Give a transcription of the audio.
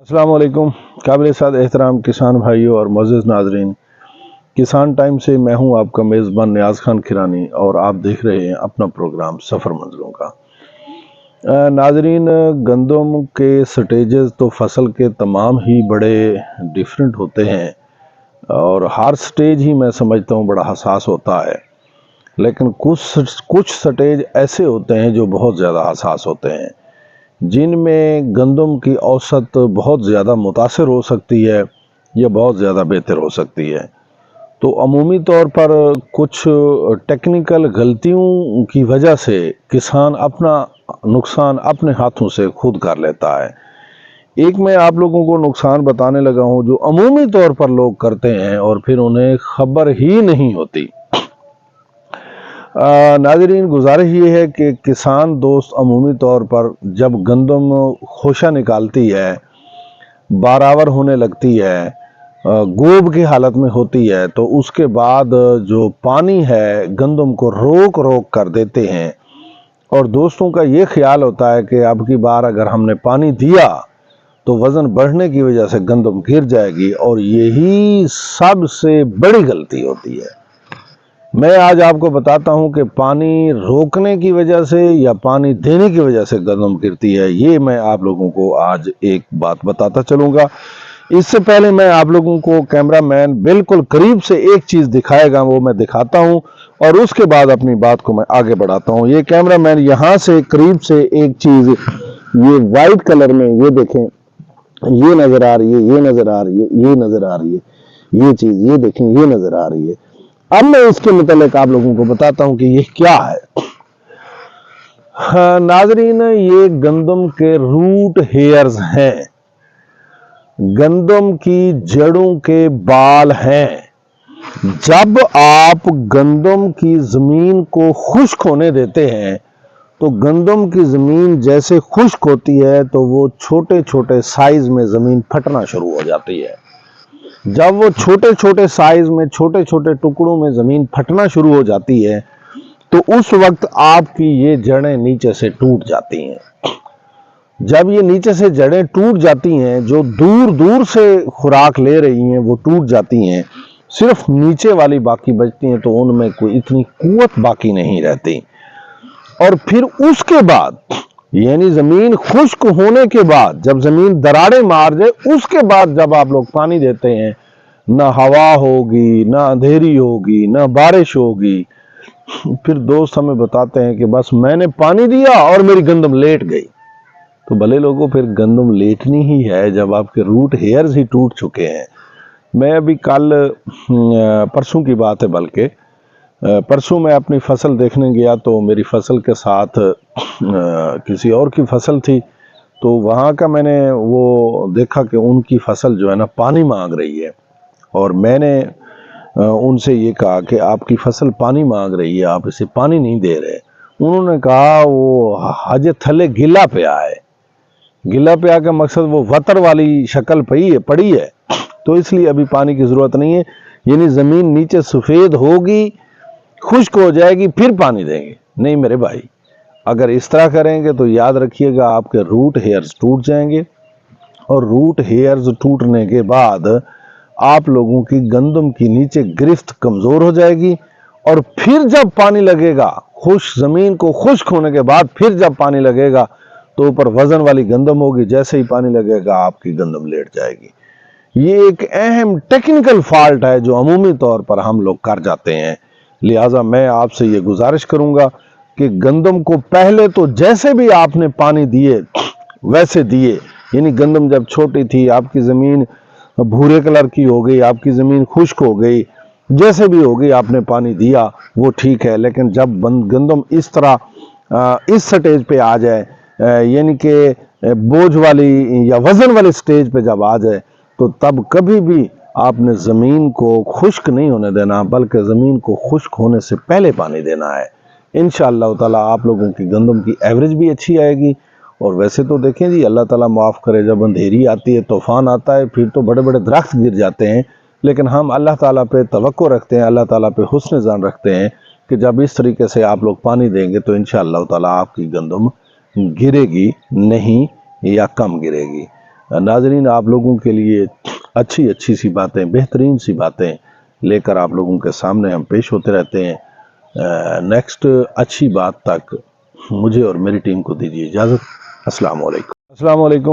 अस्सलाम वालेकुम। काबिल साद एहतराम किसान भाइयों और मुअज़्ज़िज़ नाज़रीन, किसान टाइम से मैं हूं आपका मेज़बान नियाज़ खान किरानी और आप देख रहे हैं अपना प्रोग्राम सफ़र मंज़िलों का। नाज़रीन, गंदम के स्टेजेस तो फसल के तमाम ही बड़े डिफरेंट होते हैं और हर स्टेज ही मैं समझता हूं बड़ा हसास होता है, लेकिन कुछ स्टेज ऐसे होते हैं जो बहुत ज़्यादा हसास होते हैं, जिनमें गंदम की औसत बहुत ज़्यादा मुतासिर हो सकती है या बहुत ज़्यादा बेहतर हो सकती है। तो अमूमी तौर पर कुछ टेक्निकल गलतियों की वजह से किसान अपना नुकसान अपने हाथों से खुद कर लेता है। एक मैं आप लोगों को नुकसान बताने लगा हूं जो अमूमी तौर पर लोग करते हैं और फिर उन्हें खबर ही नहीं होती। नाज़रीन, गुजारिश ये है कि किसान दोस्त अमूमी तौर पर जब गंदम खोशा निकालती है, बारावर होने लगती है, गोब की हालत में होती है, तो उसके बाद जो पानी है गंदम को रोक रोक कर देते हैं और दोस्तों का ये ख्याल होता है कि अब की बार अगर हमने पानी दिया तो वज़न बढ़ने की वजह से गंदम गिर जाएगी, और यही सबसे बड़ी गलती होती है। मैं आज आपको बताता हूं कि पानी रोकने की वजह से या पानी देने की वजह से गंदम गिरती है। ये मैं आप लोगों को आज एक बात बताता चलूंगा। इससे पहले मैं आप लोगों को कैमरामैन बिल्कुल करीब से एक चीज दिखाएगा, वो मैं दिखाता हूं और उसके बाद अपनी बात को मैं आगे बढ़ाता हूं। ये कैमरामैन यहां से करीब से एक चीज, ये वाइट कलर में, ये देखें, ये नजर आ रही है, ये नजर आ रही है, ये नजर आ रही है, ये चीज ये देखें, ये नजर आ रही है। अब मैं इसके मुतालिक आप लोगों को बताता हूं कि ये क्या है। हाँ, नाजरीन, ये गंदम के रूट हेयर्स हैं, गंदम की जड़ों के बाल हैं। जब आप गंदम की जमीन को खुश्क होने देते हैं तो गंदम की जमीन जैसे खुश्क होती है तो वो छोटे छोटे साइज में जमीन फटना शुरू हो जाती है। जब वो छोटे छोटे साइज में, छोटे छोटे टुकड़ों में जमीन फटना शुरू हो जाती है तो उस वक्त आपकी ये जड़ें नीचे से टूट जाती हैं। जब ये नीचे से जड़ें टूट जाती हैं, जो दूर दूर से खुराक ले रही हैं वो टूट जाती हैं, सिर्फ नीचे वाली बाकी बचती हैं, तो उनमें कोई इतनी कुव्वत बाकी नहीं रहती। और फिर उसके बाद, यानी जमीन खुश्क होने के बाद, जब जमीन दरारें मार जाए, उसके बाद जब आप लोग पानी देते हैं, ना हवा होगी, ना अंधेरी होगी, ना बारिश होगी, फिर दोस्त हमें बताते हैं कि बस मैंने पानी दिया और मेरी गंदम लेट गई। तो भले लोगों, फिर गंदम लेटनी ही है जब आपके रूट हेयर्स ही टूट चुके हैं। मैं अभी कल, परसों की बात है, बल्कि परसों मैं अपनी फसल देखने गया तो मेरी फसल के साथ किसी और की फसल थी, तो वहाँ का मैंने वो देखा कि उनकी फसल जो है ना पानी मांग रही है, और मैंने उनसे ये कहा कि आपकी फसल पानी मांग रही है, आप इसे पानी नहीं दे रहे। उन्होंने कहा वो हजे थले गिला पे आए। गिला पे आके मकसद वो वतर वाली शक्ल पड़ी है, तो इसलिए अभी पानी की जरूरत नहीं है, यानी जमीन नीचे सफेद होगी, खुश्क हो जाएगी, फिर पानी देंगे। नहीं मेरे भाई, अगर इस तरह करेंगे तो याद रखिएगा आपके रूट हेयर्स टूट जाएंगे, और रूट हेयर्स टूटने के बाद आप लोगों की गंदम की नीचे गिरफ्त कमजोर हो जाएगी, और फिर जब पानी लगेगा, खुश्क जमीन को खुश्क होने के बाद फिर जब पानी लगेगा तो ऊपर वजन वाली गंदम होगी, जैसे ही पानी लगेगा आपकी गंदम लेट जाएगी। ये एक अहम टेक्निकल फॉल्ट है जो अमूमी तौर पर हम लोग कर जाते हैं। लिहाजा मैं आपसे ये गुजारिश करूंगा कि गंदम को पहले तो जैसे भी आपने पानी दिए वैसे दिए, यानी गंदम जब छोटी थी, आपकी जमीन भूरे कलर की हो गई, आपकी जमीन खुश्क हो गई, जैसे भी हो गई, आपने पानी दिया वो ठीक है। लेकिन जब गंदम इस तरह इस स्टेज पे आ जाए, यानी कि बोझ वाली या वजन वाली स्टेज पे जब आ जाए, तो तब कभी भी आपने ज़मीन को खुश्क नहीं होने देना, बल्कि ज़मीन को खुश्क होने से पहले पानी देना है। इंशाअल्लाह ताला आप लोगों की गंदम की एवरेज भी अच्छी आएगी। और वैसे तो देखें जी, अल्लाह ताला माफ़ करे, जब अंधेरी आती है, तूफ़ान आता है, फिर तो बड़े बड़े दरख्त गिर जाते हैं, लेकिन हम अल्लाह ताला पे तवक्को रखते हैं, अल्लाह ताला पे हुस्न ज़ान रखते हैं कि जब इस तरीके से आप लोग पानी देंगे तो इंशाअल्लाह ताला आपकी गंदम गिरेगी नहीं या कम गिरेगी। ناظرین آپ لوگوں کے لیے اچھی سی باتیں، بہترین سی باتیں لے کر آپ لوگوں کے سامنے ہم پیش ہوتے رہتے ہیں۔ نیکسٹ اچھی بات تک مجھے اور میری ٹیم کو دیجیے اجازت۔ السلام علیکم۔